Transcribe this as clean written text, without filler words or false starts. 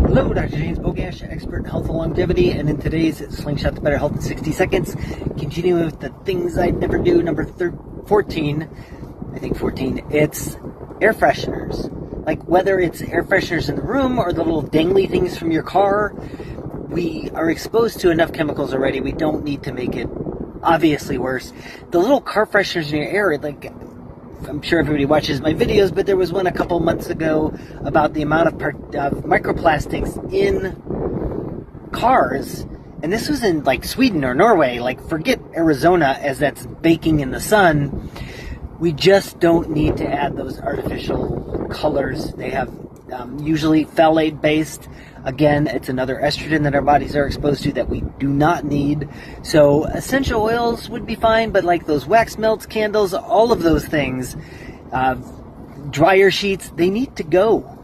Hello, Dr. James Bogash, expert in health and longevity, and in today's Slingshot to Better Health in 60 Seconds, continuing with the things I'd never do, number 14, it's air fresheners. Like whether it's air fresheners in the room or the little dangly things from your car, we are exposed to enough chemicals already. We don't need to make it obviously worse. The little car fresheners in your air, like, I'm sure everybody watches my videos, but there was one a couple months ago about the amount of microplastics in cars, and this was in like Sweden or Norway. Like, forget Arizona, as that's baking in the sun. We just don't need to add those artificial colors. They have usually phthalate based. Again, it's another estrogen that our bodies are exposed to that we do not need. So essential oils would be fine, but like those wax melts, candles, all of those things, dryer sheets, they need to go.